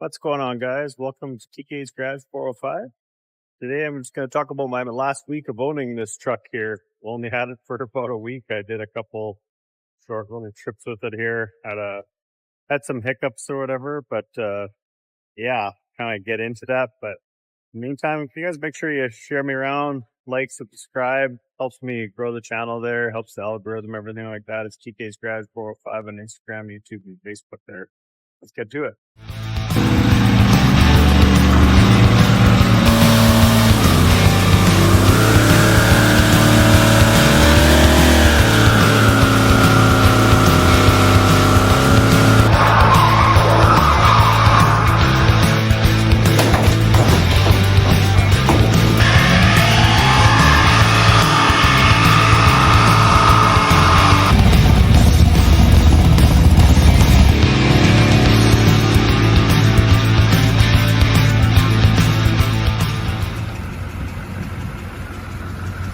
What's going on, guys? Welcome to TK's Garage 405. Today I'm just going to talk about my last week of owning this truck here. Only had it for about a week. I did a couple short little trips with it here. Had some hiccups or whatever, but yeah, kind of get into that. But in the meantime, if you guys make sure you share me around, like, subscribe, helps me grow the channel there, helps the algorithm, everything like that. It's TK's Garage 405 on Instagram, YouTube, and Facebook there. Let's get to it.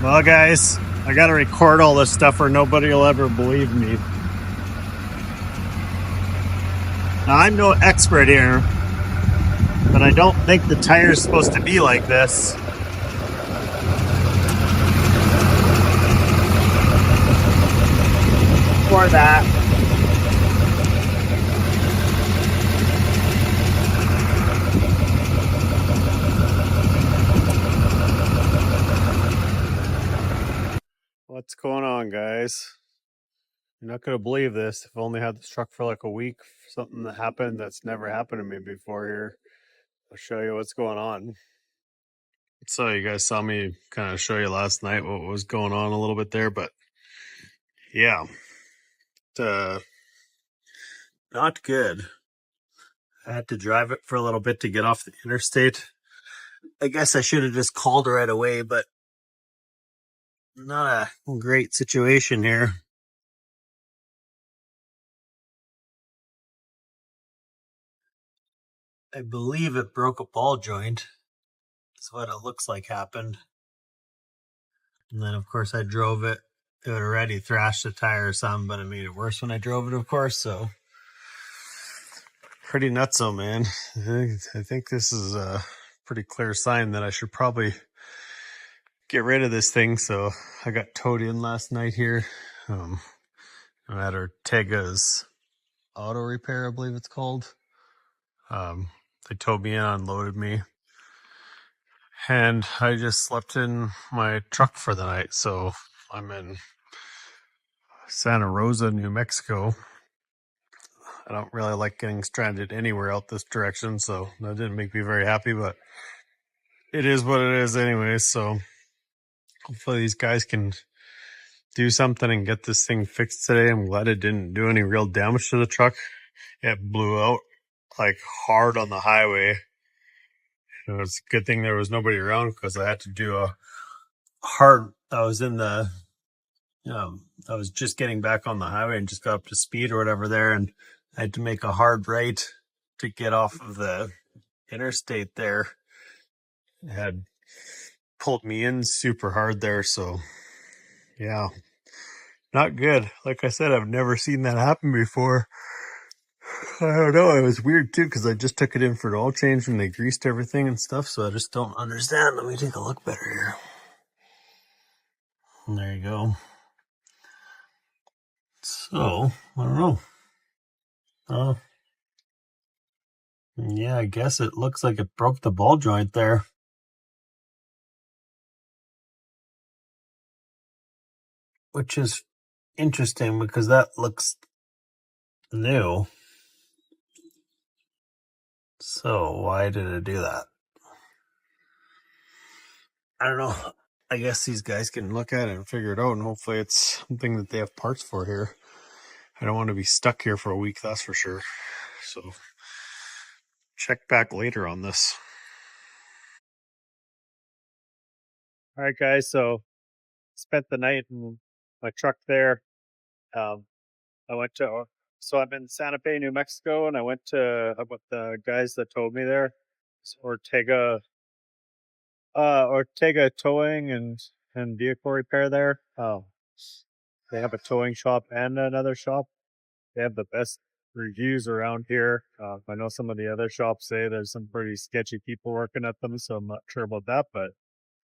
Well, guys, I gotta record all this stuff or nobody will ever believe me. Now, I'm no expert here, but I don't think the tire's supposed to be like this. For that. What's going on, guys? You're not going to believe this. I've only had this truck for like a week. Something that happened that's never happened to me before here. I'll show you what's going on. So you guys saw me kind of show you last night what was going on a little bit there, but yeah, not good. I had to drive it for a little bit to get off the interstate. I guess I should have just called right away, but not a great situation here. I believe it broke a ball joint. That's what it looks like happened. And then, of course, I drove it. It had already thrashed the tire or something, but it made it worse when I drove it, of course. So, pretty nutso, man. I think this is a pretty clear sign that I should probably get rid of this thing. So, I got towed in last night here. I'm at Ortega's Auto Repair, I believe it's called. They towed me in, unloaded me, and I just slept in my truck for the night. So I'm in Santa Rosa, New Mexico. I don't really like getting stranded anywhere out this direction, so that didn't make me very happy, but it is what it is anyway. So hopefully these guys can do something and get this thing fixed today. I'm glad it didn't do any real damage to the truck. It blew out like hard on the highway. It's a good thing there was nobody around because I had to do a hard. I was just getting back on the highway and just got up to speed or whatever there, and I had to make a hard right to get off of the interstate there. It had pulled me in super hard there, so yeah, not good. Like I said, I've never seen that happen before. I don't know. It was weird too because I just took it in for an oil change and they greased everything and stuff. So I just don't understand. Let me take a look better here. And there you go. So I don't know. Yeah, I guess it looks like it broke the ball joint there. Which is interesting because that looks new. So why did it do that? I don't know. I guess these guys can look at it and figure it out, and hopefully it's something that they have parts for here. I don't want to be stuck here for a week, that's for sure. So check back later on this. All right, guys. So spent the night in my truck there. I went to, so I'm in Santa Fe, New Mexico, and I went to with the guys that towed me there. It's Ortega Towing and Vehicle Repair there. They have a towing shop and another shop. They have the best reviews around here. I know some of the other shops say there's some pretty sketchy people working at them, so I'm not sure about that. But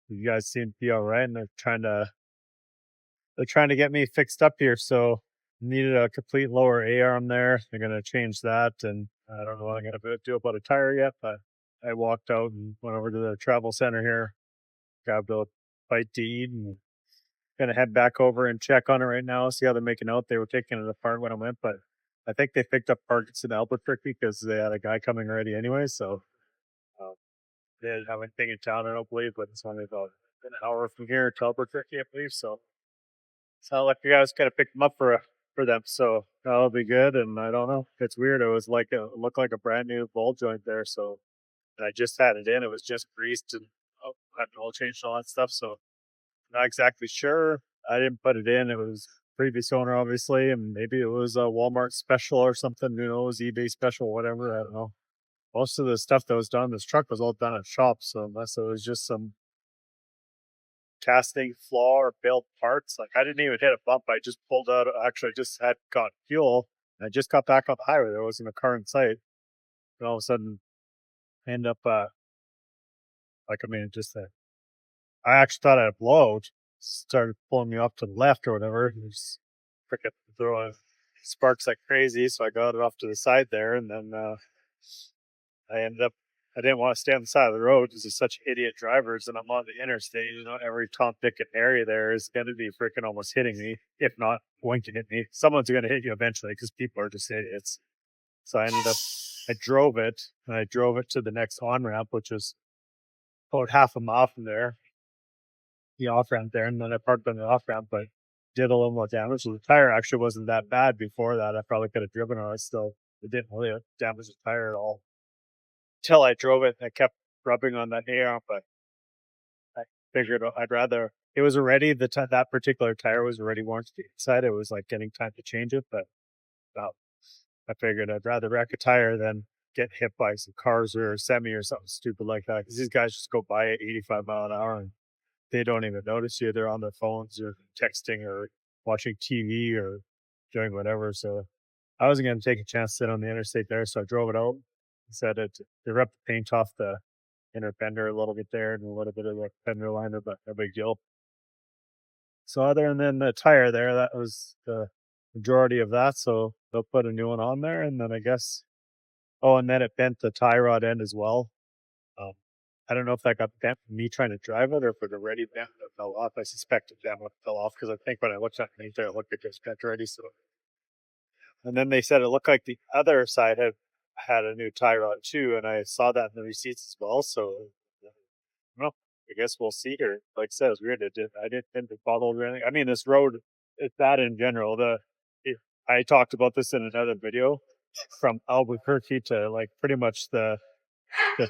you guys seem to be all right, and they're trying to get me fixed up here. So needed a complete lower A arm there. They're gonna change that, and I don't know what I'm gonna do about a tire yet. But I walked out and went over to the travel center here, grabbed a bite to eat, and gonna head back over and check on it right now. See how they're making out. They were taking it apart when I went, but I think they picked up parts in Albuquerque because they had a guy coming already anyway. So uh, they didn't have anything in town, I don't believe, but it's only about an hour from here to Albuquerque, I believe. So like you guys gotta pick them up for them. So that'll be good. And I don't know. It's weird. It looked like a brand new ball joint there. So and I just had it in. It was just greased and had oil changed and all that stuff. So not exactly sure. I didn't put it in. It was previous owner, obviously, and maybe it was a Walmart special or something. Who knows? eBay special, whatever. I don't know. Most of the stuff that was done in this truck was all done at shops. So unless it was just some casting flaw or failed parts, like I didn't even hit a bump. I just pulled out. Actually, I just had got fuel. And I just got back on the highway. There wasn't a car in sight. And all of a sudden, I end up I actually thought I had a blowout. Started pulling me off to the left or whatever. Just freaking throwing sparks like crazy. So I got it off to the side there, and then I ended up. I didn't want to stay on the side of the road because there's such idiot drivers, and I'm on the interstate. You know, every Tom, Dick, and Harry there is going to be freaking almost hitting me, if not going to hit me. Someone's going to hit you eventually because people are just idiots. So I drove it, and I drove it to the next on ramp, which is about half a mile from there. The off ramp there, and then I parked on the off ramp, but did a little more damage. So the tire actually wasn't that bad before that. I probably could have driven on it still. It didn't really damage the tire at all. Till I drove it, I kept rubbing on that air, but I figured I'd rather. It was already that particular tire was already warranty inside. It was like getting time to change it, but I figured I'd rather wreck a tire than get hit by some cars or a semi or something stupid like that. Because these guys just go by at 85 mile an hour and they don't even notice you. They're on their phones or texting or watching TV or doing whatever. So I wasn't going to take a chance to sit on the interstate there. So I drove it out. They ripped the paint off the inner fender a little bit there and a little bit of the fender liner, but no big deal. So other than the tire there, that was the majority of that. So they'll put a new one on there. And then I guess, and then it bent the tie rod end as well. I don't know if that got bent from me trying to drive it or if it already bent and it fell off. I suspect it fell off because I think when I looked underneath there, it looked like it was bent already. So, and then they said it looked like the other side had a new tie rod too, and I saw that in the receipts as well. So, well, I guess we'll see here. Like I said, it was weird. I didn't bother or anything. I mean, this road, it's bad in general. I talked about this in another video. From Albuquerque to like pretty much the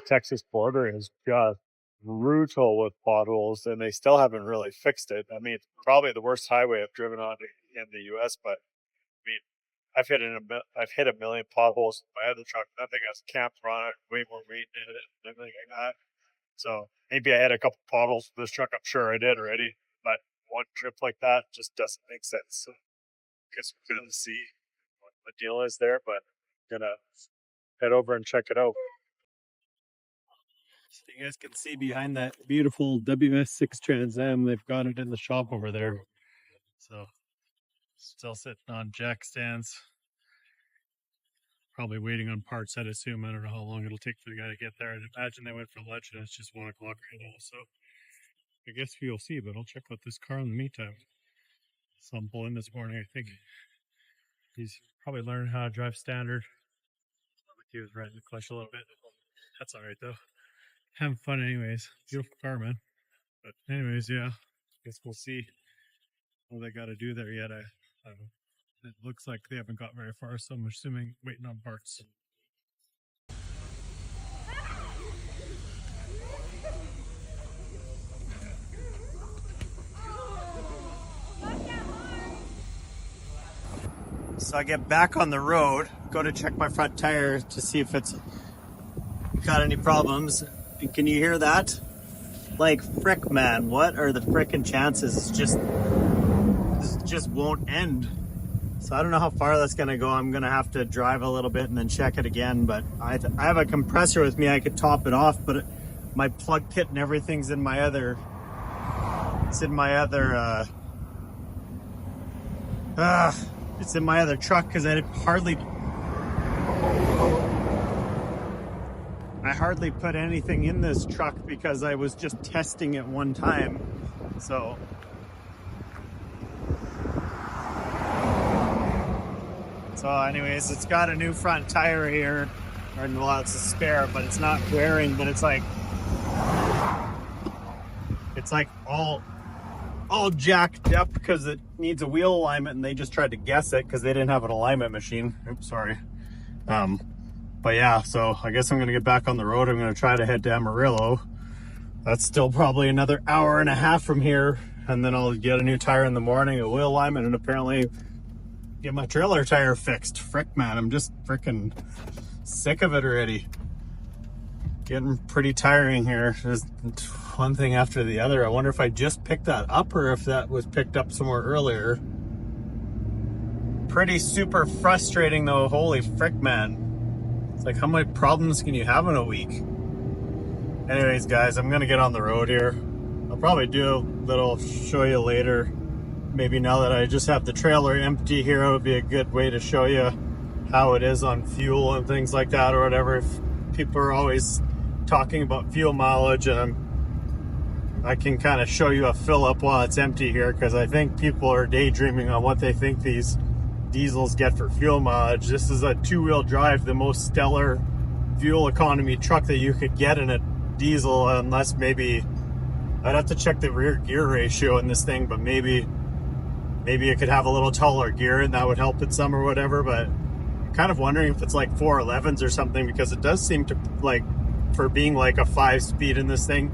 Texas border is just brutal with potholes, and they still haven't really fixed it. I mean, it's probably the worst highway I've driven on in the U.S., but I mean, I've hit a million potholes in my other truck. Nothing has camper on it, way more weight in it, and everything like that. So maybe I had a couple potholes with this truck. I'm sure I did already, but one trip like that just doesn't make sense. So I guess we're going to see what the deal is there, but I'm going to head over and check it out. So you guys can see behind that beautiful WS6 Trans Am, they've got it in the shop over there. So still sitting on jack stands. Probably waiting on parts, I'd assume. I don't know how long it'll take for the guy to get there. I'd imagine they went for lunch and it's just 1 o'clock right now. So I guess we'll see, but I'll check out this car in the meantime. So I'm pulling this morning. I think he's probably learning how to drive standard. He was riding the clutch a little bit. That's all right though. Having fun anyways. Beautiful car, man. But anyways, yeah. Guess we'll see what they got to do there yet. I don't know. It looks like they haven't got very far, so I'm assuming waiting on parts. So I get back on the road, go to check my front tire to see if it's got any problems. And can you hear that? Like, frick, man, what are the frickin' chances? This just won't end. So I don't know how far that's gonna go. I'm gonna have to drive a little bit and then check it again, but I have a compressor with me. I could top it off, but my plug kit and everything's in my other, it's in my other, it's in my other truck because I hardly put anything in this truck because I was just testing it one time. So anyways, it's got a new front tire here, or well, it's a spare, but it's not wearing, but it's like all jacked up because it needs a wheel alignment, and they just tried to guess it because they didn't have an alignment machine. Oops, sorry. But yeah, so I guess I'm gonna get back on the road. I'm gonna try to head to Amarillo. That's still probably another hour and a half from here, and then I'll get a new tire in the morning, a wheel alignment, and apparently get my trailer tire fixed. Frick, man, I'm just freaking sick of it already. Getting pretty tiring here. Just one thing after the other. I wonder if I just picked that up or if that was picked up somewhere earlier. Pretty super frustrating though. Holy frick, man. It's like, how many problems can you have in a week? Anyways, guys, I'm gonna get on the road here. I'll probably do a little show you later. Maybe now that I just have the trailer empty here, it would be a good way to show you how it is on fuel and things like that, or whatever. If people are always talking about fuel mileage, and I can kind of show you a fill up while it's empty here, because I think people are daydreaming on what they think these diesels get for fuel mileage. This is a two-wheel drive, the most stellar fuel economy truck that you could get in a diesel, unless maybe I'd have to check the rear gear ratio in this thing, but maybe it could have a little taller gear and that would help it some or whatever. But I'm kind of wondering if it's like 411s or something, because it does seem to, like, for being like a 5-speed in this thing.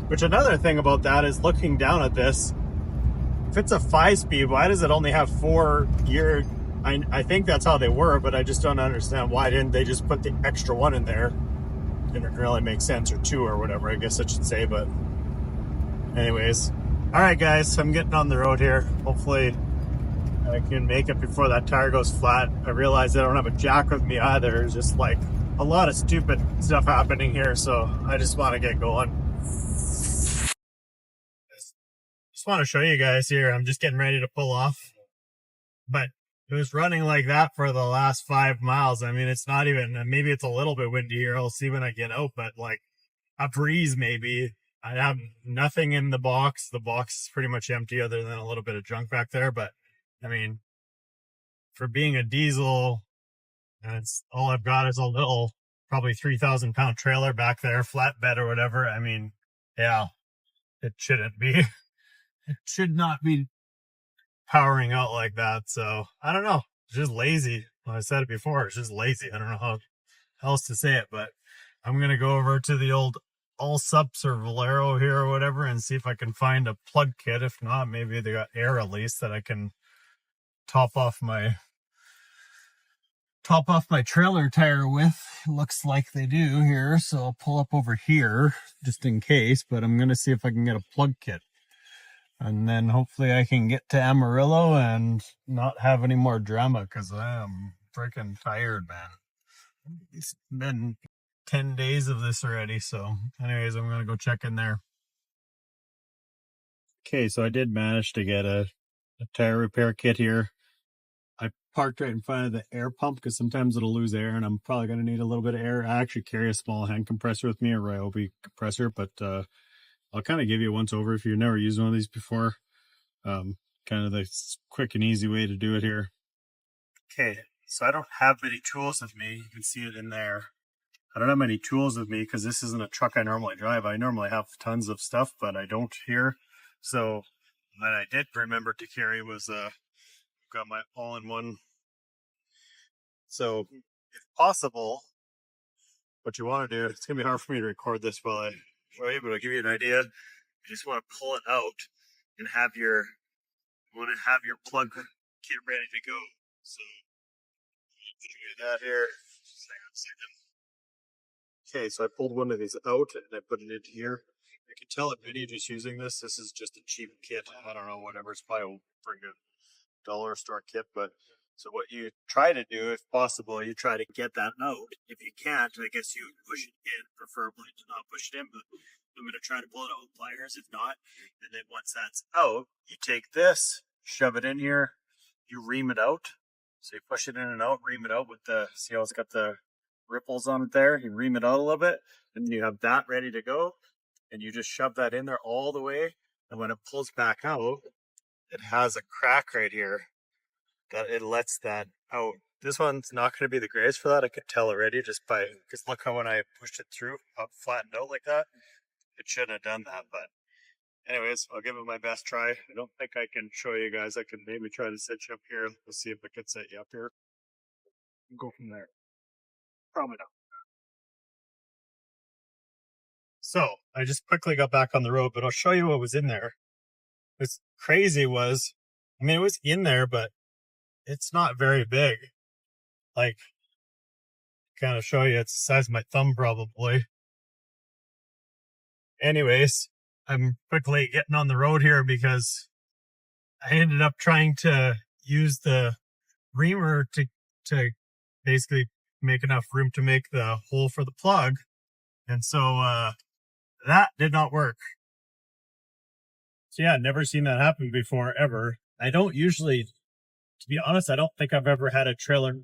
Which, another thing about that is, looking down at this, if it's a 5-speed, why does it only have 4 gear? I think that's how they were, but I just don't understand why didn't they just put the extra one in there. Didn't really make sense, or 2 or whatever, I guess I should say. But anyways, all right guys, I'm getting on the road here. Hopefully I can make it before that tire goes flat. I realize I don't have a jack with me either. There's just like a lot of stupid stuff happening here, so I just want to get going. Just want to show you guys here. I'm just getting ready to pull off, but it was running like that for the last 5 miles. I mean, it's not even, maybe it's a little bit windy here. I'll see when I get out, but like a breeze maybe. I have nothing in the box. The box is pretty much empty other than a little bit of junk back there. But I mean, for being a diesel, and it's all I've got is a little, probably 3,000 pound trailer back there, flatbed or whatever. I mean, yeah, it shouldn't be, it should not be powering out like that. So I don't know. It's just lazy. Well, I said it before. It's just lazy. I don't know how else to say it, but I'm going to go over to the old Allsups or Valero here or whatever and see if I can find a plug kit. If not, maybe they got air at least that I can top off my trailer tire with. Looks like they do here, so I'll pull up over here just in case, but I'm going to see if I can get a plug kit. And then hopefully I can get to Amarillo and not have any more drama, because I am freaking tired, man. It's been 10 days of this already. So anyways, I'm going to go check in there. Okay, so I did manage to get a tire repair kit here. I parked right in front of the air pump because sometimes it'll lose air and I'm probably going to need a little bit of air. I actually carry a small hand compressor with me, a Ryobi compressor, but I'll kind of give you a once over if you've never used one of these before. Kind of the quick and easy way to do it here. Okay, so I don't have many tools with me. You can see it in there. I don't have many tools with me because this isn't a truck I normally drive. I normally have tons of stuff, but I don't here. So what I did remember to carry was got my all-in-one. So if possible, what you want to do, it's gonna be hard for me to record this while I show you, but I'll give you an idea. You just want to pull it out and have your plug kit ready to go. So do that here. Just hang on a second. Okay, so I pulled one of these out and I put it into here. I can tell at video just using this. This is just a cheap kit. I don't know, whatever. It's probably a freaking dollar store kit, but So what you try to do, if possible, you try to get that out. If you can't, I guess you push it in, preferably to not push it in, but I'm going to try to pull it out with pliers if not. And then once that's out, you take this, shove it in here, you ream it out. So you push it in and out, ream it out with the, see how it's got the ripples on it there? You ream it out a little bit, and then you have that ready to go. And you just shove that in there all the way. And when it pulls back out, it has a crack right here that it lets that out. This one's not going to be the greatest for that. I could tell already just by, because look how when I pushed it through, up flattened out like that. It shouldn't have done that, but anyways, I'll give it my best try. I don't think I can show you guys. I can maybe try to set you up here. Let's see if I can set you up here. Go from there. Probably not. So I just quickly got back on the road, but I'll show you what was in there. What's crazy was, I mean, it was in there, but it's not very big. Like, kind of show you, it's the size of my thumb probably. Anyways, I'm quickly getting on the road here because I ended up trying to use the reamer to basically make enough room to make the hole for the plug. And so that did not work. So yeah, never seen that happen before, ever. I don't usually, to be honest, I don't think I've ever had a trailer.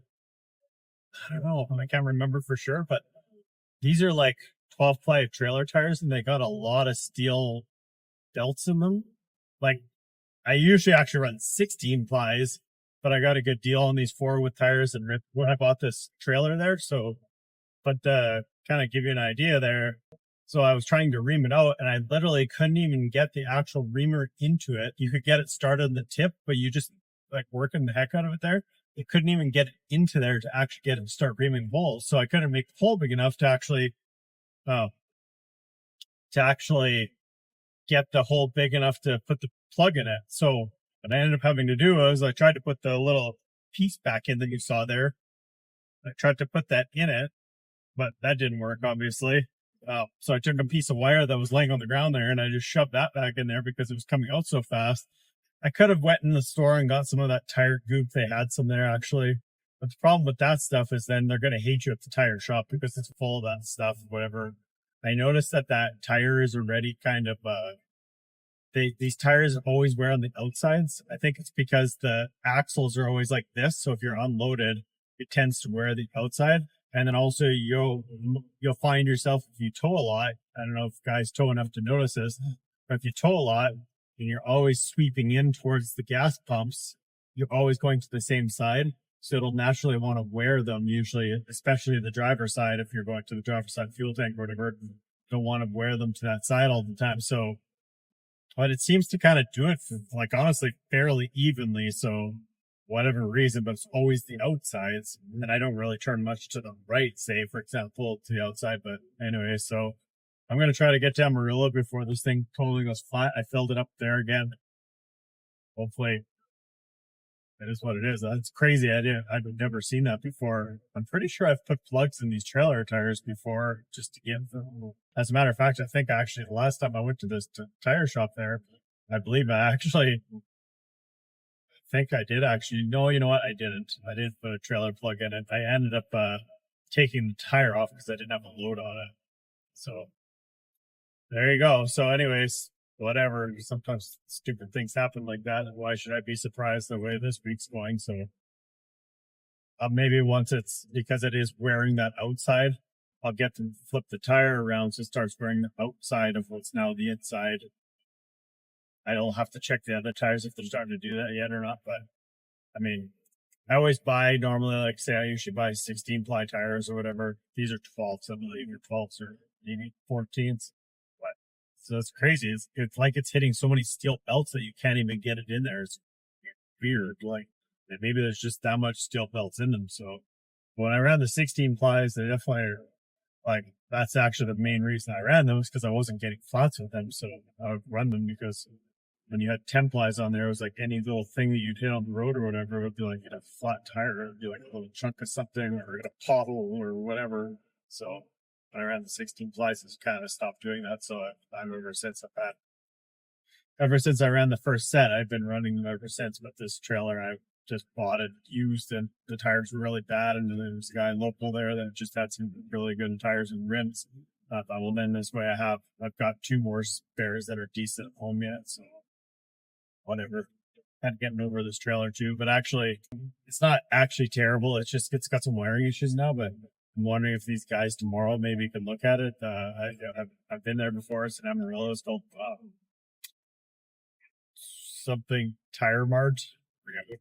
I don't know, I can't remember for sure, but these are like 12-ply trailer tires and they got a lot of steel belts in them. Like, I usually actually run 16 plies, but I got a good deal on these 4-wood tires and when I bought this trailer there. So, but kind of give you an idea there. So I was trying to ream it out and I literally couldn't even get the actual reamer into it. You could get it started in the tip, but you just like working the heck out of it there. You couldn't even get it into there to actually get it to start reaming holes. So I couldn't make the hole big enough to actually get the hole big enough to put the plug in it. So what I ended up having to do was I tried to put the little piece back in that you saw there. I tried to put that in it, but that didn't work, obviously. So I took a piece of wire that was laying on the ground there and I just shoved that back in there because it was coming out so fast. I could have went in the store and got some of that tire goop. They had some there actually. But the problem with that stuff is then they're going to hate you at the tire shop because it's full of that stuff, whatever. I noticed that tire is already kind of, these tires always wear on the outsides. I think it's because the axles are always like this. So if you're unloaded, it tends to wear the outside. And then also you'll find yourself, if you tow a lot, I don't know if guys tow enough to notice this, but if you tow a lot and you're always sweeping in towards the gas pumps, you're always going to the same side. So it'll naturally want to wear them usually, especially the driver's side. If you're going to the driver's side fuel tank or whatever, don't want to wear them to that side all the time. So, but it seems to kind of do it for, like, honestly, fairly evenly. So whatever reason, but it's always the outsides. And I don't really turn much to the right, say, for example, to the outside. But anyway, so I'm going to try to get to Amarillo before this thing totally goes flat. I filled it up there again. Hopefully it is what it is. That's crazy. I've never seen that before. I'm pretty sure I've put plugs in these trailer tires before just to give them. As a matter of fact, I think actually the last time I went to this tire shop there, I believe I think I did actually. No, you know what? I didn't. I didn't put a trailer plug in it. I ended up taking the tire off because I didn't have a load on it. So there you go. So anyways, whatever. Sometimes stupid things happen like that. And why should I be surprised the way this week's going? So maybe once it's because it is wearing that outside, I'll get to flip the tire around so it starts wearing the outside of what's now the inside. I don't have to check the other tires if they're starting to do that yet or not. But I mean, I always buy normally, like say I usually buy 16-ply tires or whatever. These are 12s, I believe, or 12s or maybe 14s. But so it's crazy. It's like it's hitting so many steel belts that you can't even get it in there. It's weird. Like maybe there's just that much steel belts in them. So when I ran the 16 plies, they definitely are, like, that's actually the main reason I ran them was because I wasn't getting flats with them. So I would run them because when you had 10 plies on there, it was like any little thing that you'd hit on the road or whatever, it would be like a flat tire. It would be like a little chunk of something or a pothole or whatever. So when I ran the 16 plies, I kind of stopped doing that. So I've ever since I ran the first set, I've been running them ever since. But this trailer, I just bought it used, and the tires were really bad. And then there was a guy local there that just had some really good tires and rims. I thought, well, then this way I've got 2 more spares that are decent at home yet. So whatever. Kind of getting over this trailer too, but actually, it's not actually terrible. It's got some wiring issues now, but I'm wondering if these guys tomorrow maybe can look at it. I've been there before. It's in Amarillo. It's called something Tire Mart. I forget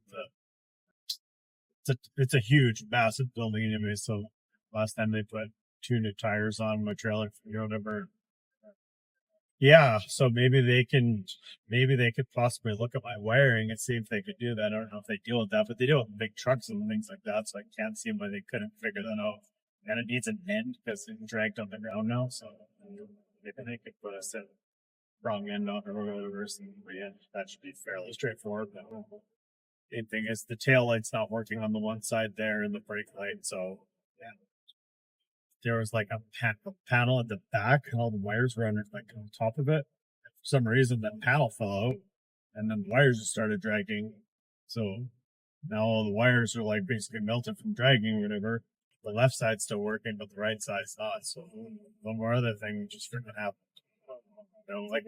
what it's a huge, massive building anyway. So last time they put 2 new tires on my trailer, whatever. Yeah, so maybe they could possibly look at my wiring and see if they could do that. I don't know if they deal with that, but they deal with big trucks and things like that, so I can't see why they couldn't figure that out. And it needs an end because it's dragged on the ground now, so maybe they could put a wrong end on it or whatever. So yeah, that should be fairly straightforward. But the main thing is the tail light's not working on the one side there and the brake light, so yeah. There was like a panel at the back, and all the wires were under like on top of it. For some reason, that panel fell out, and then the wires just started dragging. So now all the wires are like basically melted from dragging or whatever. The left side's still working, but the right side's not. So one more other thing just freaking happened. You know, like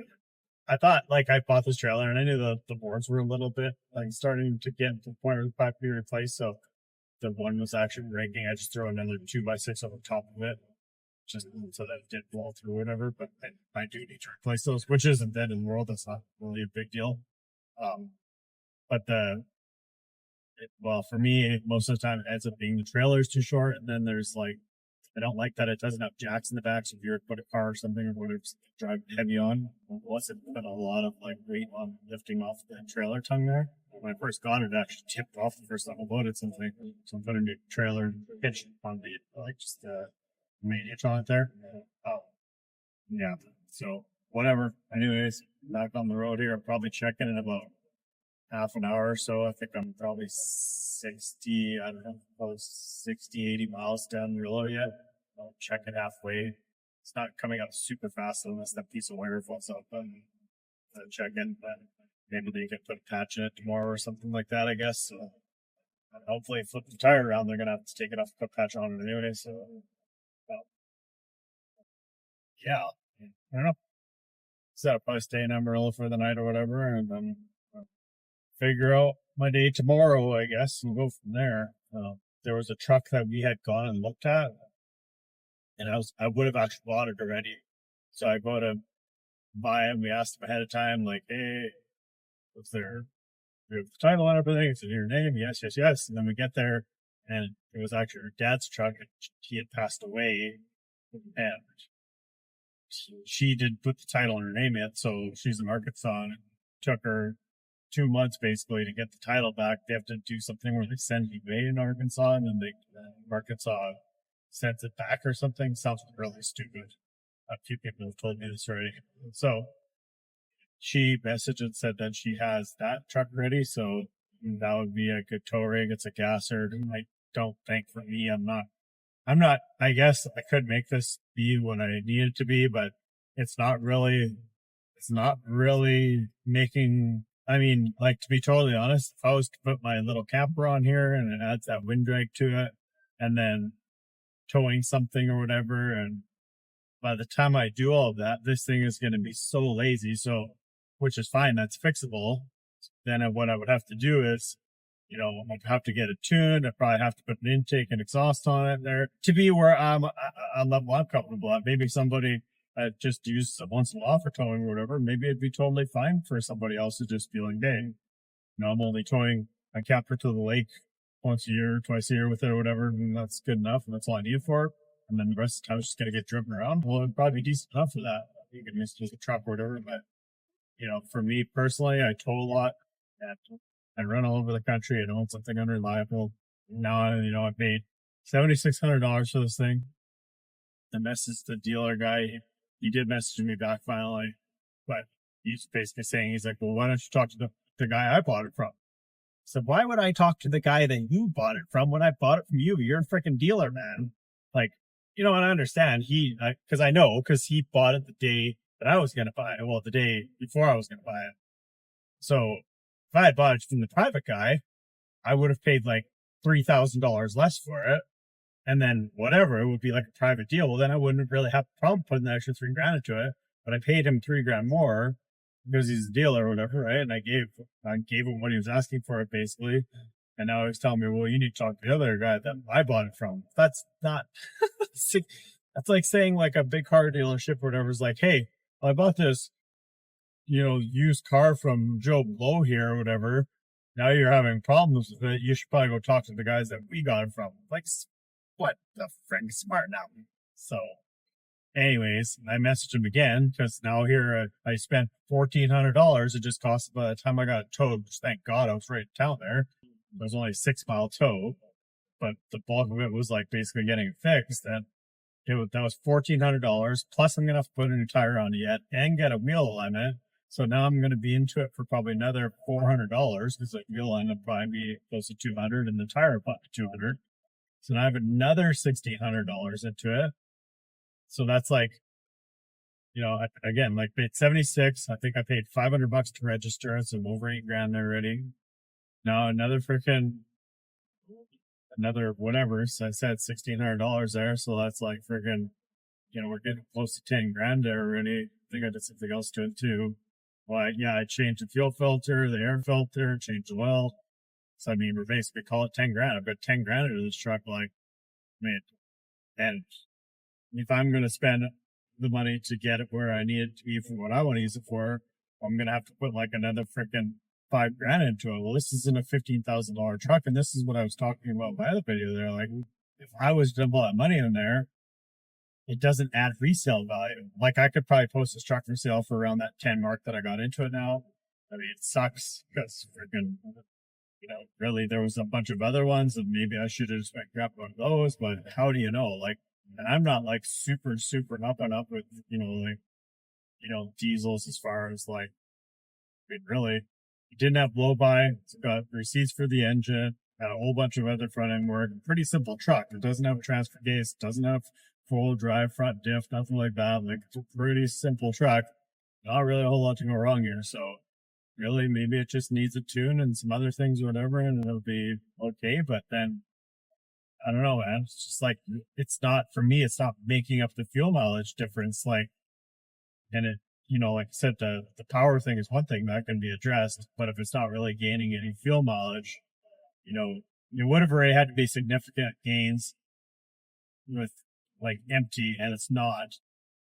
I thought, like I bought this trailer, and I knew the boards were a little bit like starting to get to the point where the pipe could be replaced. So the one was actually breaking. I just throw another 2x6 over top of it, just so that it didn't blow through or whatever. But I do need to replace those, which isn't dead in the world. That's not really a big deal. But well, for me, most of the time it ends up being the trailer's too short, and then there's like, I don't like that it doesn't have jacks in the back. So if you were to put a car or something or whatever, drive heavy on, plus it put a lot of like weight on lifting off the trailer tongue there. When I first got it, it actually tipped off the first time I loaded something. So I'm putting a new trailer hitch on the, like just the main hitch on it there. Yeah. So whatever. Anyways, back on the road here. I'm probably checking in about half an hour or so. I think I'm probably 60, I don't know, about 60, 80 miles down the road yet. I'll check it halfway. It's not coming up super fast unless that piece of wire falls up and check in, but maybe they can put a patch in it tomorrow or something like that, I guess. So hopefully flip the tire around. They're going to have to take it off and put a patch on it anyway. So, yeah, I don't know. So I'll probably stay in Amarillo for the night or whatever, and then figure out my day tomorrow, I guess, and go from there. There was a truck that we had gone and looked at, and I would have actually bought it already. So I go to buy it. We asked them ahead of time, like, hey, what's there? We have the title and everything. It's in your name. Yes, yes, yes. And then we get there, and it was actually her dad's truck, and he had passed away, and she didn't put the title in her name yet. So she's in Arkansas, and it took her 2 months basically to get the title back. They have to do something where they send it away in Arkansas, and then Arkansas sends it back or something. Sounds really stupid. A few people have told me this already. So she messaged and said that she has that truck ready, so that would be a good tow rig. It's a gasser. I don't think for me, I'm not, I guess I could make this be what I need it to be, but it's not really making, I mean, like, to be totally honest, if I was to put my little camper on here and it adds that wind drag to it, and then towing something or whatever, and by the time I do all of that, this thing is going to be so lazy. So, which is fine, that's fixable. Then what I would have to do is, I'd have to get it tuned. I'd probably have to put an intake and exhaust on it there to be where I'm comfortable at. Maybe somebody just use once in a while for towing or whatever. Maybe it'd be totally fine for somebody else to just be like, hey, I'm only towing a camper to the lake once a year, twice a year with it or whatever, and that's good enough, and that's all I need it for. And then the rest of the time it's just going to get driven around. Well, it'd probably be decent enough for that. You can use just a truck or whatever, but for me personally, I tow a lot and I run all over the country. I own something unreliable. Now, I paid $7,600 for this thing. The dealer guy, he did message me back finally, but he's basically saying, he's like, well, why don't you talk to the guy I bought it from? So why would I talk to the guy that you bought it from when I bought it from you? You're a freaking dealer, man. Like, and I understand because he bought it the day that I was going to buy it. Well, the day before I was going to buy it. So if I had bought it from the private guy, I would have paid like $3,000 less for it. And then whatever, it would be like a private deal. Well, then I wouldn't really have a problem putting the extra $3,000 into it. But I paid him $3,000 more because he's a dealer or whatever, right? And I gave him what he was asking for it basically. And now he's telling me, well, you need to talk to the other guy that I bought it from. That's not, that's like saying like a big car dealership or whatever is like, hey, I bought this, used car from Joe Blow here or whatever. Now you're having problems with it. You should probably go talk to the guys that we got it from. Like, what the frick, smart now. So, anyways, I messaged him again because now here I spent $1,400. It just cost by the time I got it towed, which thank God I was right in town there. It was only a 6-mile tow, but the bulk of it was like basically getting it fixed. That was $1,400 plus I'm gonna have to put a new tire on it yet and get a wheel alignment. So now I'm gonna be into it for probably another $400 because the wheel alignment will probably be close to $200 and the tire probably $200. So now I have another $1,600 into it. So that's like, again, like paid 76. I think I paid $500 to register. So I'm over $8,000 already. Now another whatever. So I said $1,600 there. So that's like freaking, we're getting close to $10,000 there already. I think I did something else to it too. Well, I changed the fuel filter, the air filter, changed the oil. So I mean, we're basically call it $10,000. I've got $10,000 into this truck. Like, man, and if I'm going to spend the money to get it where I need it to be for what I want to use it for, I'm going to have to put like another freaking $5,000 into it. Well, this isn't a $15,000 truck. And this is what I was talking about in my other video there. Like, if I was to put that money in there, it doesn't add resale value. Like, I could probably post this truck for sale for around that 10 mark that I got into it now. I mean, it sucks because freaking, really there was a bunch of other ones and maybe I should have just grabbed one of those, but how do you know? Like, and I'm not like super, super up and up with, diesels as far as like, I mean, really, it didn't have blow by. It's got receipts for the engine, had a whole bunch of other front end work. Pretty simple truck. It doesn't have a transfer case, doesn't have full drive front diff, nothing like that. Like, it's a pretty simple truck. Not really a whole lot to go wrong here. So really, maybe it just needs a tune and some other things or whatever, and it'll be okay. But then, I don't know, man. It's just like, it's not, for me, it's not making up the fuel mileage difference. Like, and it, like I said, the power thing is one thing that can be addressed, but if it's not really gaining any fuel mileage, it would have already had to be significant gains with like empty, and it's not.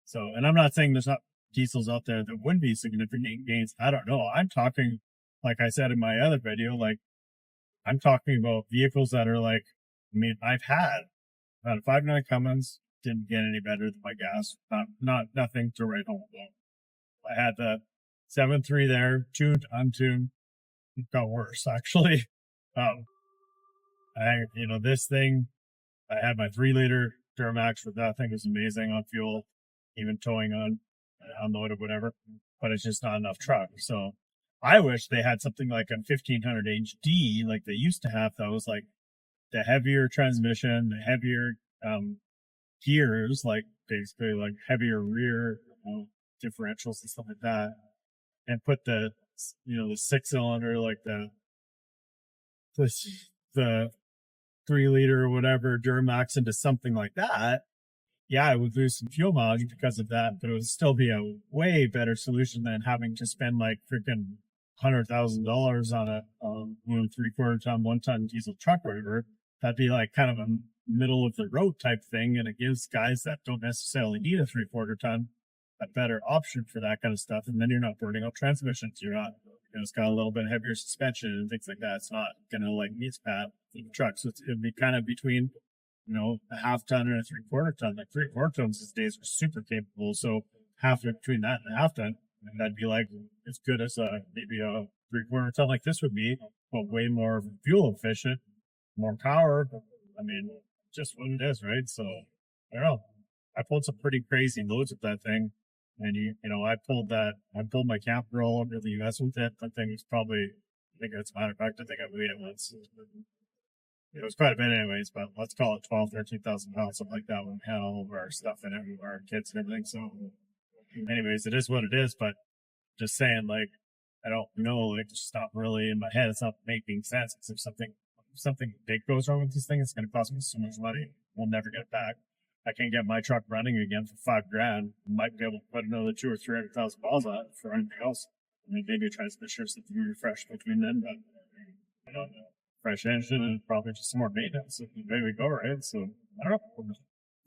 So, and I'm not saying there's not diesels out there that wouldn't be significant gains. I don't know. I'm talking, like I said in my other video, like I'm talking about vehicles that are like, I mean, I've had a 5.9 Cummins, didn't get any better than my gas. Nothing to write home about. I had the 7.3 there, tuned, untuned. It got worse actually. This thing, I had my 3-liter Duramax with that thing was amazing on fuel, even towing on unload or whatever, but it's just not enough truck. So I wish they had something like a 1500 HD like they used to have that was like the heavier transmission, the heavier gears, like basically like heavier rear differentials and stuff like that, and put the 6-cylinder like the 3-liter or whatever Duramax into something like that. Yeah, I would lose some fuel mileage because of that, but it would still be a way better solution than having to spend like freaking $100,000 on a 3/4 ton, 1-ton diesel truck or whatever. That'd be like kind of a middle of the road type thing, and it gives guys that don't necessarily need a 3/4 ton a better option for that kind of stuff. And then you're not burning out transmissions. You're not, it's got a little bit heavier suspension and things like that. It's not gonna like meat pat the truck. So it'd be kind of between, a 1/2 ton and a 3/4 ton. Like 3/4 tons these days are super capable. So half between that and a 1/2 ton, and that'd be like as good as maybe a 3/4 ton like this would be, but way more fuel efficient, more power. I mean, just what it is, right? So I don't know. I pulled some pretty crazy loads with that thing. And I pulled my camp girl over to the US with it. That thing was probably, I think as a matter of fact, I think I weighed it once. It was quite a bit anyways, but let's call it 13,000 pounds, something like that, when we had all of our stuff in it, our kids and everything. So anyways, it is what it is, but just saying, like, I don't know, like, it's just not really in my head. It's not making sense. It's something something big goes wrong with this thing, it's going to cost me so much money. We'll never get it back. I can get my truck running again for $5,000. Might be able to put another 200,000 or 300,000 miles on it for anything else. I mean, maybe a transmission or something refresh between then, but I don't know. Fresh engine and probably just some more maintenance. Maybe we go, right? So I don't know. I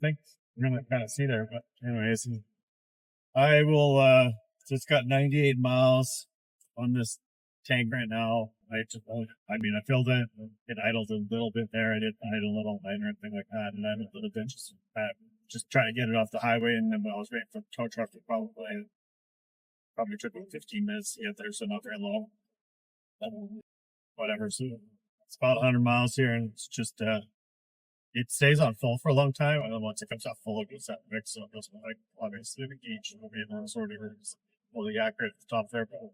think we're gonna kind of see there. But anyways, I will. Just got 98 miles on this tank right now. I mean, I filled it. It idled a little bit there. I didn't idle it all night or anything like that. And I idled a little bit just trying to get it off the highway. And then when I was waiting for the tow truck, it probably took me 15 minutes to get there, so not very long. Whatever. So it's about 100 miles here, and it's just it stays on full for a long time, and then once it comes out full, it goes out mix. So it goes like obviously the gauge will be sort of fully accurate at the top there. But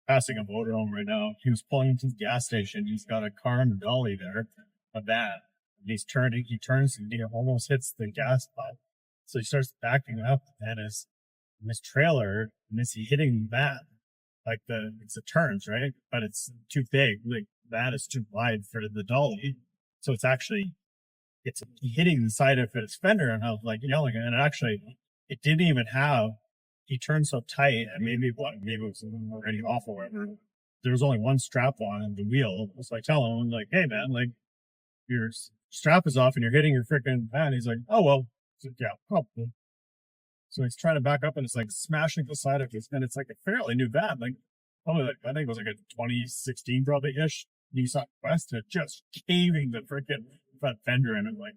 passing a motorhome right now. He was pulling into the gas station. He's got a car and a dolly there, a van. He turns and he almost hits the gas pump. So he starts backing up, and his trailer is hitting the van. Like it's the turns, right? But it's too big. Like that is too wide for the dolly. So it's hitting the side of its fender, and I was like yelling, and it didn't even have. He turned so tight, and maybe it was already off or whatever. There was only one strap on the wheel. So I tell him, like, hey man, like your strap is off and you're hitting your freaking van. He's like, oh well, yeah, probably. So he's trying to back up, and it's like smashing the side of it, and it's like a fairly new van, like probably like I think it was like a 2016 probably ish Nissan Quest, just caving the freaking front fender in. And like,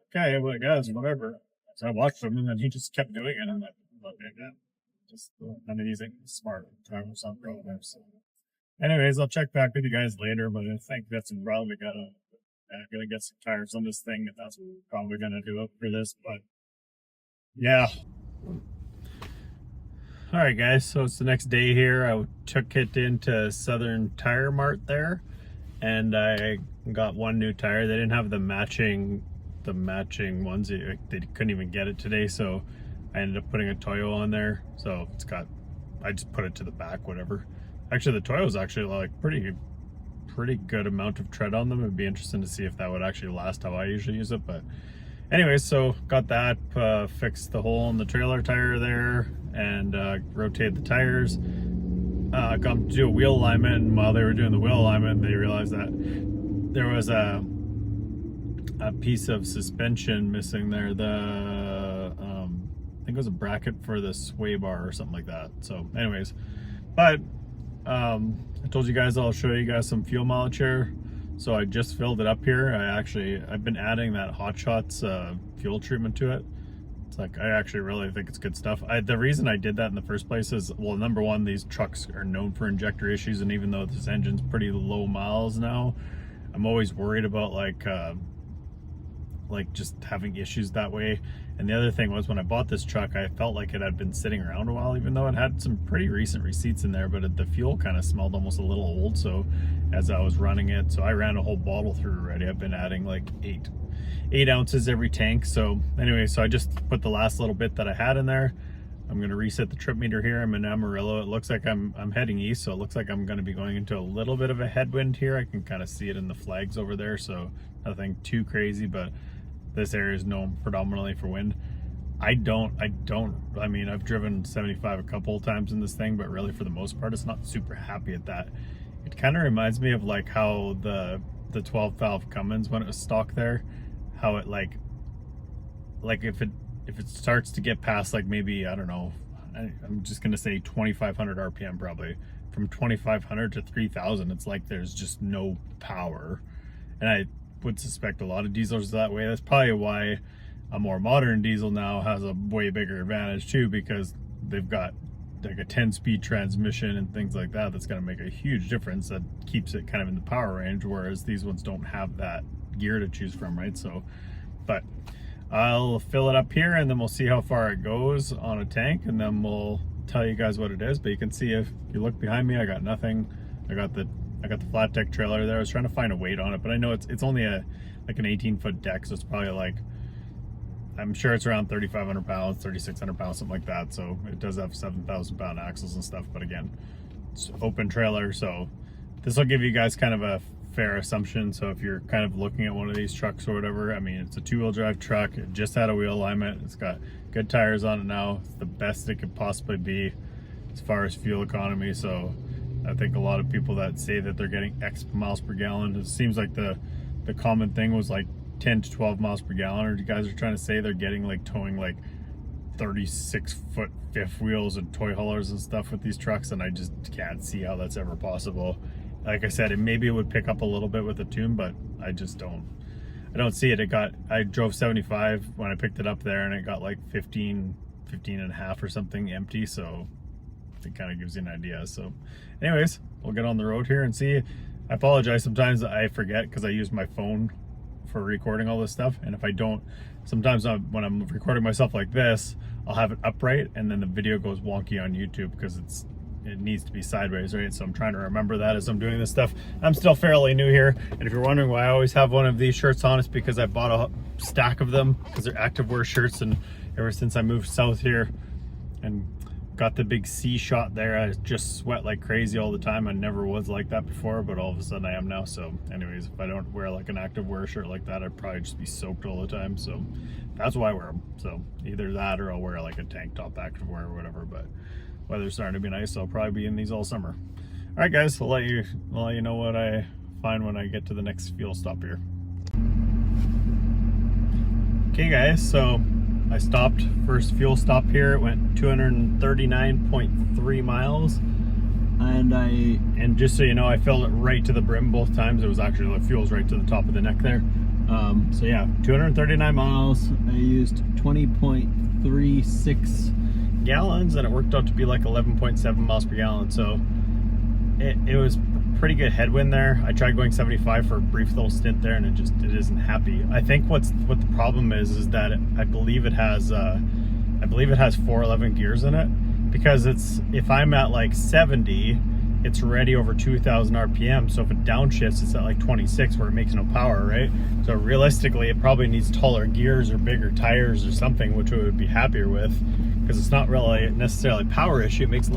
okay, well, I guess whatever. So I watched him, and then he just kept doing it, and I'm like, okay, yeah, just none of these smart drivers on road. So, anyways, I'll check back with you guys later, but I think that's probably gonna get some tires on this thing, and that's probably gonna do it for this. But yeah. All right, guys. So it's the next day here. I took it into Southern Tire Mart there, and I got one new tire. They didn't have the matching ones. They couldn't even get it today, so I ended up putting a Toyo on there. So I just put it to the back, whatever. Actually, the Toyo is actually like pretty good amount of tread on them. It'd be interesting to see if that would actually last how I usually use it, but. Anyways, so got that, fixed the hole in the trailer tire there, and rotated the tires. Got them to do a wheel alignment, and while they were doing the wheel alignment, they realized that there was a piece of suspension missing there. I think it was a bracket for the sway bar or something like that. So anyways, but I told you guys I'll show you guys some fuel mileage here. So I just filled it up here. I've been adding that Hot Shots fuel treatment to it. It's like, I actually really think it's good stuff. The reason I did that in the first place is, well, number one, these trucks are known for injector issues, and even though this engine's pretty low miles now, I'm always worried about like just having issues that way. And the other thing was, when I bought this truck, I felt like it had been sitting around a while, even though it had some pretty recent receipts in there, but the fuel kind of smelled almost a little old. So as I was running it, so I ran a whole bottle through already. I've been adding like eight ounces every tank. So anyway, so I just put the last little bit that I had in there. I'm going to reset the trip meter here. I'm in Amarillo. It looks like I'm heading east, so it looks like I'm going to be going into a little bit of a headwind here. I can kind of see it in the flags over there, so nothing too crazy, but this area is known predominantly for wind. I mean, I've driven 75 a couple of times in this thing, but really for the most part, it's not super happy at that. It kind of reminds me of like how the 12 valve Cummins, when it was stock there, how it like if it starts to get past like maybe, I don't know, I'm just going to say 2,500 RPM probably. From 2,500 to 3,000, it's like there's just no power. And I would suspect a lot of diesels that way. That's probably why a more modern diesel now has a way bigger advantage too, because they've got like a 10-speed transmission and things like that. That's going to make a huge difference. That keeps it kind of in the power range, whereas these ones don't have that gear to choose from, right? So, but I'll fill it up here, and then we'll see how far it goes on a tank, and then we'll tell you guys what it is. But you can see, if you look behind me, I got nothing. I got the flat deck trailer there. I was trying to find a weight on it, but I know it's only like an 18-foot deck, so it's probably like, I'm sure it's around 3,500 pounds, 3,600 pounds, something like that. So it does have 7,000 pound axles and stuff, but again, it's open trailer, so this will give you guys kind of a fair assumption. So if you're kind of looking at one of these trucks or whatever, I mean, it's a 2-wheel drive truck. It just had a wheel alignment. It's got good tires on it now. It's the best it could possibly be as far as fuel economy. So I think a lot of people that say that they're getting X miles per gallon, it seems like the common thing was like 10 to 12 miles per gallon, or you guys are trying to say they're getting like towing like 36-foot fifth wheels and toy haulers and stuff with these trucks, and I just can't see how that's ever possible. Like I said, maybe it would pick up a little bit with a tune, but I just don't see it. I drove 75 when I picked it up there, and it got like 15 and a half or something empty, so it kind of gives you an idea. So anyways, we'll get on the road here and see. I apologize, sometimes I forget because I use my phone for recording all this stuff, and if I don't, sometimes when I'm recording myself like this, I'll have it upright and then the video goes wonky on YouTube because it needs to be sideways, right? So I'm trying to remember that as I'm doing this stuff. I'm still fairly new here, and if you're wondering why I always have one of these shirts on, it's because I bought a stack of them because they're activewear shirts, and ever since I moved south here and got the big C shot there, I just sweat like crazy all the time. I never was like that before, but all of a sudden I am now. So anyways, if I don't wear like an activewear shirt like that, I'd probably just be soaked all the time. So that's why I wear them. So either that or I'll wear like a tank top activewear or whatever, but weather's starting to be nice, so I'll probably be in these all summer. All right guys, I'll let you know what I find when I get to the next fuel stop here. Okay guys, so I stopped, first fuel stop here. It went 239.3 miles, and just so you know, I filled it right to the brim both times. It was actually, the fuel's right to the top of the neck there. So yeah, 239 miles. I used 20.36 gallons, and it worked out to be like 11.7 miles per gallon. So it was pretty good headwind there. I tried going 75 for a brief little stint there, and it isn't happy. I think what the problem is that I believe it has 411 gears in it, because if I'm at like 70, it's already over 2,000 RPM. So if it downshifts, it's at like 26 where it makes no power, right? So realistically, it probably needs taller gears or bigger tires or something, which I would be happier with, because it's not really necessarily a power issue. It makes,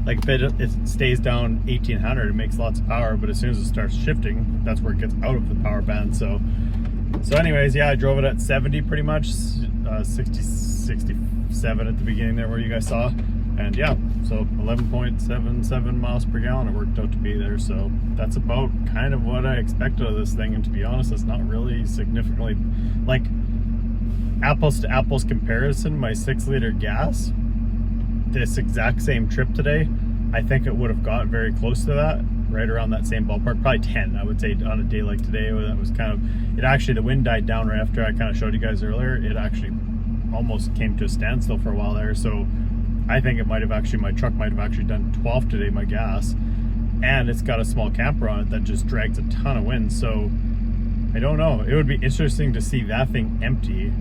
like, if it stays down 1800, it makes lots of power, but as soon as it starts shifting, that's where it gets out of the power band. So anyways, yeah, I drove it at 70 pretty much, 60, 67 at the beginning there where you guys saw. And yeah, so 11.77 miles per gallon it worked out to be there. So that's about kind of what I expected of this thing. And to be honest, it's not really significantly, like, apples to apples comparison, my 6-liter gas, this exact same trip today, I think it would have got very close to that, right around that same ballpark, probably 10, I would say, on a day like today. That was kind of, it actually, the wind died down right after I kind of showed you guys earlier. It actually almost came to a standstill for a while there. So I think it might have actually, my truck might have actually done 12 today, my gas, and it's got a small camper on it that just drags a ton of wind. So I don't know, it would be interesting to see that thing empty,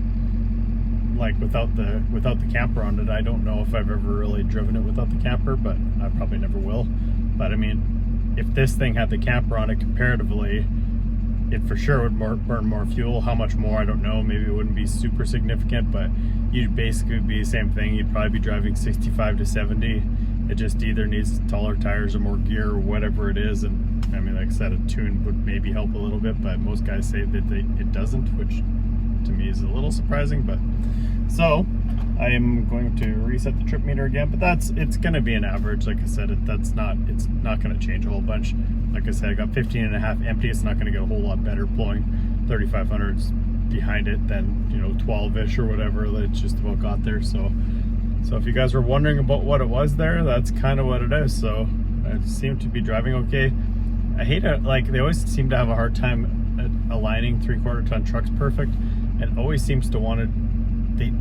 like without the camper on it. I don't know if I've ever really driven it without the camper, but I probably never will. But I mean, if this thing had the camper on it, comparatively, it for sure would burn more fuel. How much more, I don't know. Maybe it wouldn't be super significant, but you'd basically be the same thing. You'd probably be driving 65 to 70. It just either needs taller tires or more gear or whatever it is. And I mean, like I said, a tune would maybe help a little bit, but most guys say that it doesn't, which to me is a little surprising. But so I am going to reset the trip meter again, but it's going to be an average. Like I said, it's not going to change a whole bunch. Like I said, I got 15 and a half empty. It's not going to get a whole lot better pulling 3500s behind it than, 12-ish or whatever that just about got there. So if you guys were wondering about what it was there, that's kind of what it is. So I seem to be driving okay. I hate it, like, they always seem to have a hard time at aligning 3/4 ton trucks perfect. It always seems to want to,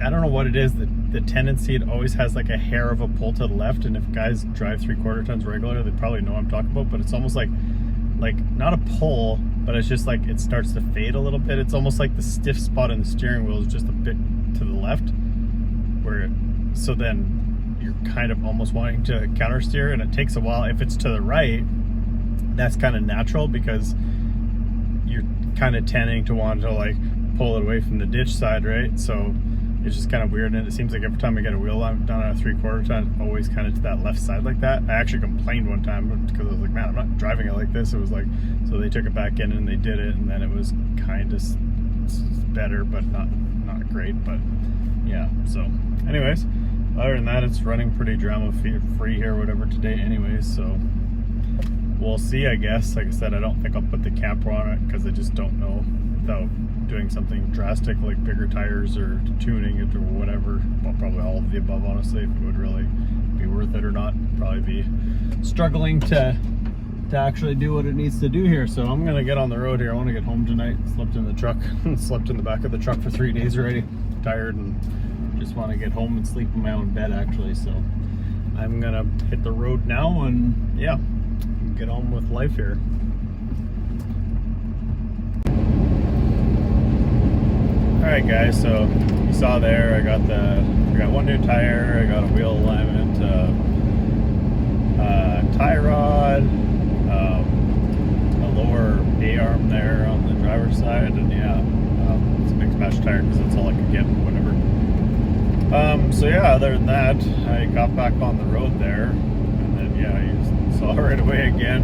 I don't know what it is, the tendency, it always has like a hair of a pull to the left. And if guys drive 3/4 tons regular, they probably know what I'm talking about, but it's almost like not a pull, but it's just like it starts to fade a little bit. It's almost like the stiff spot in the steering wheel is just a bit to the left, so then you're kind of almost wanting to counter steer, and it takes a while. If it's to the right, that's kind of natural because you're kind of tending to want to like pull it away from the ditch side, right? So it's just kind of weird, and it seems like every time I get a wheel done on a 3/4 ton, always kind of to that left side like that. I actually complained one time because I was like, man, I'm not driving it like this. It was like, so they took it back in and they did it, and then it was kind of better, but not great. But yeah, so anyways, other than that, it's running pretty drama free here, whatever, today anyways, so we'll see, I guess. Like I said, I don't think I'll put the camper on it because I just don't know without doing something drastic like bigger tires or tuning it or whatever. Well, probably all of the above, honestly, if it would really be worth it or not. Probably be struggling to actually do what it needs to do here. So I'm gonna get on the road here. I want to get home tonight. Slept in the truck, slept in the back of the truck for 3 days already. Tired and just want to get home and sleep in my own bed actually. So I'm gonna hit the road now and yeah, get on with life here. Alright guys, so you saw there I got one new tire, I got a wheel alignment, tie rod, a lower A-arm there on the driver's side, and yeah, it's a mixed match tire because that's all I could get, whatever. So yeah, other than that, I got back on the road there, and then yeah, you saw right away again,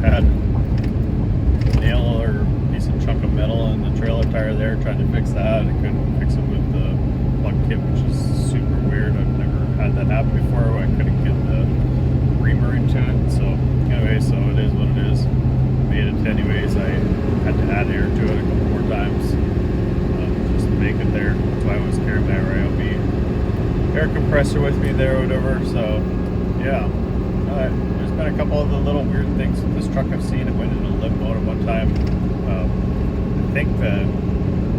I had a nail or decent chunk of metal in the trailer tire there, trying to fix that. I couldn't fix it with the plug kit, which is super weird. I've never had that happen before where I couldn't get the reamer into it. So anyway, so it is what it is. Made it anyways. I had to add air to it a couple more times just to make it there. That's why I was carrying my Ryobi air compressor with me there or whatever. So yeah, there's been a couple of the little weird things with this truck I've seen. It went into limp mode at one time. I think that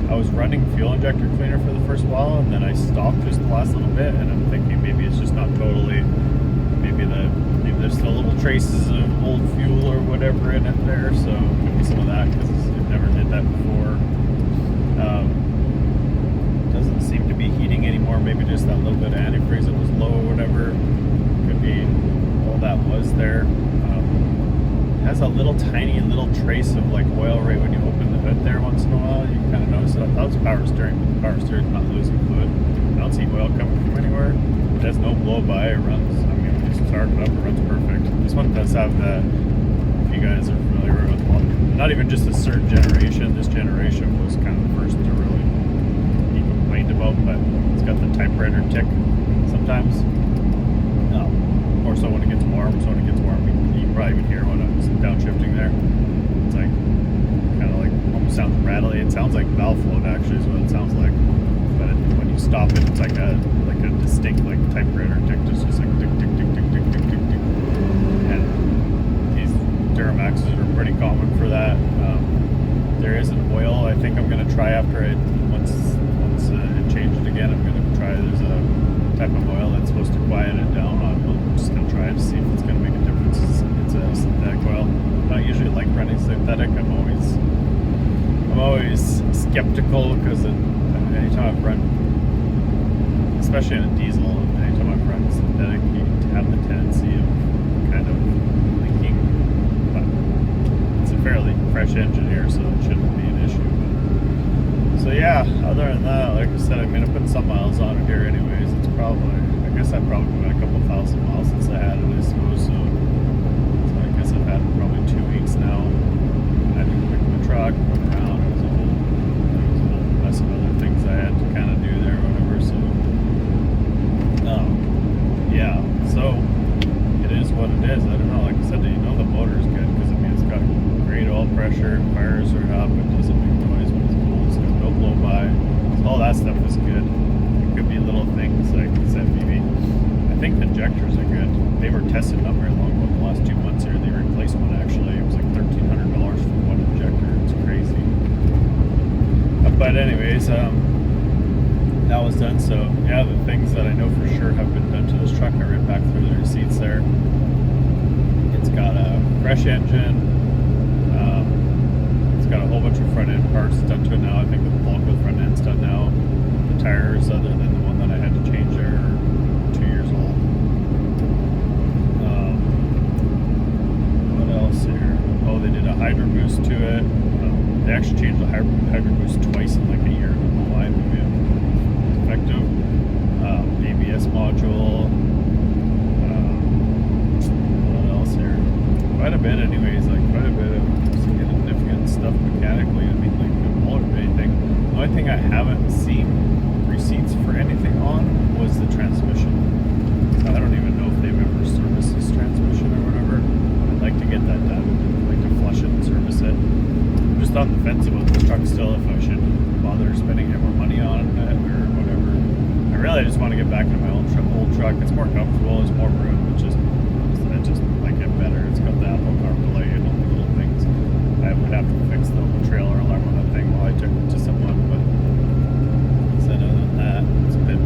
I was running fuel injector cleaner for the first while, and then I stopped just the last little bit, and I'm thinking maybe it's just not totally, maybe there's still little traces of old fuel or whatever in it there, so it could be some of that because it never did that before. Doesn't seem to be heating anymore, maybe just that little bit of antifreeze that was low or whatever. Could be all that was there. Has a little tiny little trace of like oil right when you open the hood there once in a while. You kind of notice it. I thought it was power steering, but the power steering's not losing fluid. I don't see oil coming from anywhere. It has no blow by. It runs, I mean, when you start it up, it runs perfect. This one does have the, if you guys are familiar with, well, not even just a certain generation. This generation was kind of the first to really be complained about, but it's got the typewriter tick sometimes. More so when it gets warm. So when it gets warm, you can probably even hear when I'm downshifting there. It's like kind of like almost sounds rattly. It sounds like valve float actually is what it sounds like. But when you stop it, it's like a distinct like typewriter tick, just like tick tick tick tick tick tick tick tick. And these Duramaxes are pretty common for that. There is an oil I think I'm gonna try after it once it changed it again. I'm gonna try. There's a type of oil that's supposed to quiet it down. I'm just gonna try it to see if it's gonna make a difference. It's a synthetic oil. I don't usually like running synthetic. I'm always skeptical because anytime I've run, especially in a diesel, anytime I've run synthetic, you have the tendency of kind of leaking. But it's a fairly fresh engine here, so it shouldn't be an issue. But, so yeah, other than that, like I said, I'm gonna put some miles on it here anyways. It's probably, I guess I've probably been a couple thousand miles since I had it, I suppose. So I guess I've had it probably 2 weeks now. I had to pick my truck, run around. It was a whole mess of other things I had to kind of do there or whatever. So yeah, so it is what it is. I don't know. Like I said, you know the motor is good because I mean it's got great oil pressure, fires are up, it doesn't make noise when it's cold, it's got no blow by. So all that stuff is good. Could be little things like I said, maybe I think the injectors are good. They were tested not very long ago. The last 2 months here, they replaced one actually. It was like $1,300 for one injector. It's crazy. But anyways, that was done. So yeah, the things that I know for sure have been done to this truck, I read back through the receipts there. It's got a fresh engine. It's got a whole bunch of front end parts done to it now. I think the bulk of the front end's done now. Tires, other than the one that I had to change there, are 2 years old. What else here? Oh, they did a hydro boost to it. They actually changed the hydro boost twice in like a year. I don't know why. Maybe ABS module. What else here? Quite a bit, anyways. Like quite a bit of significant stuff mechanically. I mean, like no motor or anything. The only thing I haven't seen receipts for anything on was the transmission. I don't even know if they've ever serviced this transmission or whatever. I'd like to get that done. I'd like to flush it and service it. I'm just on the fence about this truck still, if I should bother spending any more money on it or whatever. I really just want to get back into my old truck. It's more comfortable, there's more room. I just like it better. It's got the Apple CarPlay and all the little things. I would have to fix the trailer alarm on that thing while I took it to someone, but other than that, it's been,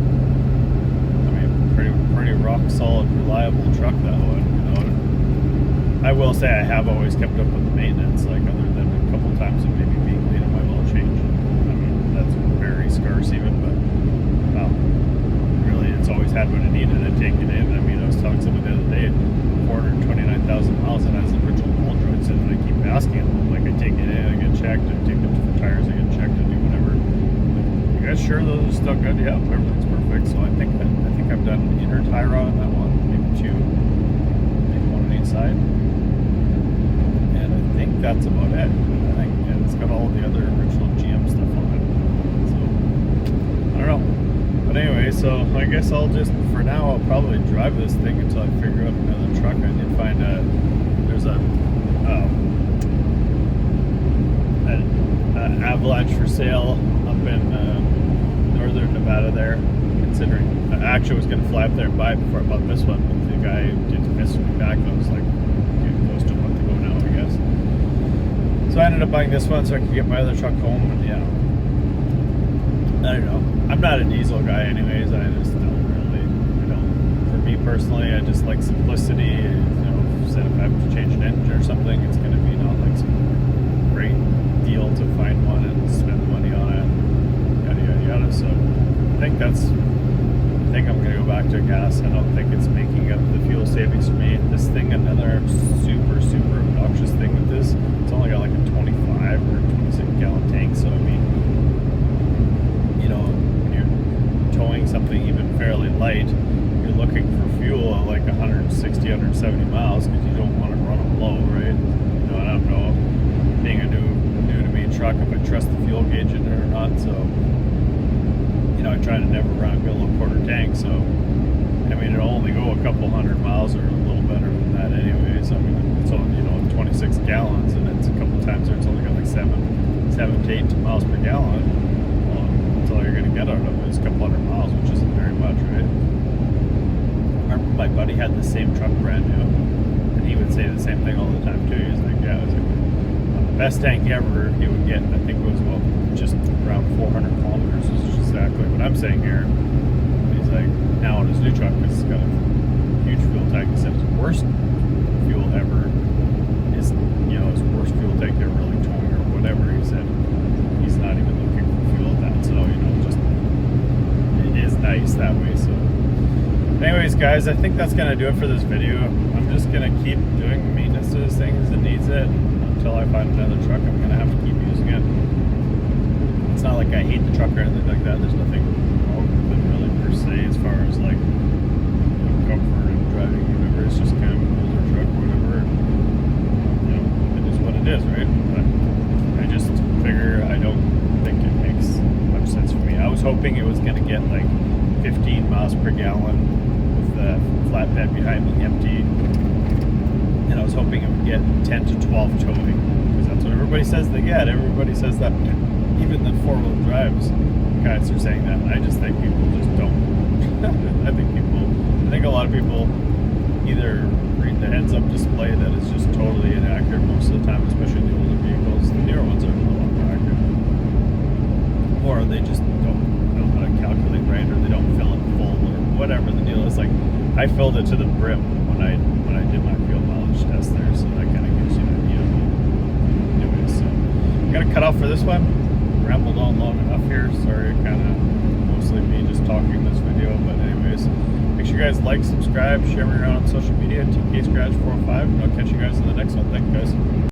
I mean, pretty rock solid, reliable truck, that one, you know. I will say I have always kept up with the maintenance, like other than a couple times of maybe being late on my oil change. I mean, that's very scarce even, but really it's always had what it needed. I take it in. I mean, I was talking to someone the other day, 429,000 miles, and has the original ball joints in, and I keep asking them, like, I take it in, I get checked, I take it to the tires, I get checked, I do whatever. You guys sure those are still good? Yeah, everything's perfect. So I think I've done an inner tie rod on that one, maybe two, maybe one on each side, and I think that's about it. And it's got all the other original GM stuff on it. So I don't know. But anyway, so I guess I'll just, for now, I'll probably drive this thing until I figure out another truck. I did find there's an Avalanche for sale up in northern Nevada there. Considering, I actually was going to fly up there and buy it before I bought this one, but the guy didn't message me back. I was like, getting close to a month ago now, I guess. So I ended up buying this one so I could get my other truck home, and yeah. I don't know. I'm not a diesel guy anyways. I just don't really, for me personally, I just like simplicity. Instead of having to change an engine or something, it's going to be not like some great deal to find one and spend the money on it, yada yada yada. So I think I'm going to go back to gas. I don't think it's making up the fuel savings for me. This thing, another super obnoxious thing with this, it's only got like a 25 or 26 gallon tank. So I mean, when you're towing something even fairly light, you're looking for fuel at like 160, 170 miles because you don't want to run them low, right? And I don't know, being a new to me truck, if I trust the fuel gauge in there or not. So I try to never run below a quarter tank. So I mean, it'll only go a couple hundred miles or a little better than that anyways. I mean, it's only 26 gallons, and it's a couple times there it's only got like 7 to 8 miles per gallon. That's all you're going to get out of it is a couple hundred miles, which isn't very much, right? I remember my buddy had the same truck brand new, and he would say the same thing all the time too. He's like, yeah, it was like the best tank ever he would get, I think it was just around 400 kilometers, which is exactly what I'm saying here. He's like, now on his new truck, because it's got a huge fuel tank, he said his worst fuel ever is, his worst fuel tank ever, like towing or whatever. He said he's not even looking for fuel at that. So, just it is nice that way. So anyways, guys, I think that's going to do it for this video. I'm just going to keep doing maintenance to this thing as it needs it. Until I find another truck, I'm going to have to keep using it. It's not like I hate the truck or anything like that. There's nothing wrong with it really per se as far as like comfort and driving or whatever. It's just kind of an older truck or whatever. It is what it is, right? But I just figure I don't think it makes much sense for me. I was hoping it was going to get like 15 miles per gallon with the flatbed behind me empty, and I was hoping it would get 10 to 12 towing, because that's what everybody says they get. Everybody says that. Even the four-wheel drives guys are saying that. I just think people just don't. I think a lot of people either read the heads-up display that is just totally inaccurate most of the time, especially the older vehicles. The newer ones are a little more accurate, or they just don't know how to calculate right, or they don't fill it full, or whatever the deal is. Like, I filled it to the brim when I did my fuel mileage test there, so that kind of gives you an idea of it. Anyways, so I'm gonna cut off for this one. Rambled on long enough here. Sorry, kind of mostly me just talking in this video, but anyways, make sure you guys like, subscribe, share me around on social media, TK's Garage 405, and I'll catch you guys in the next one. Thank you, guys.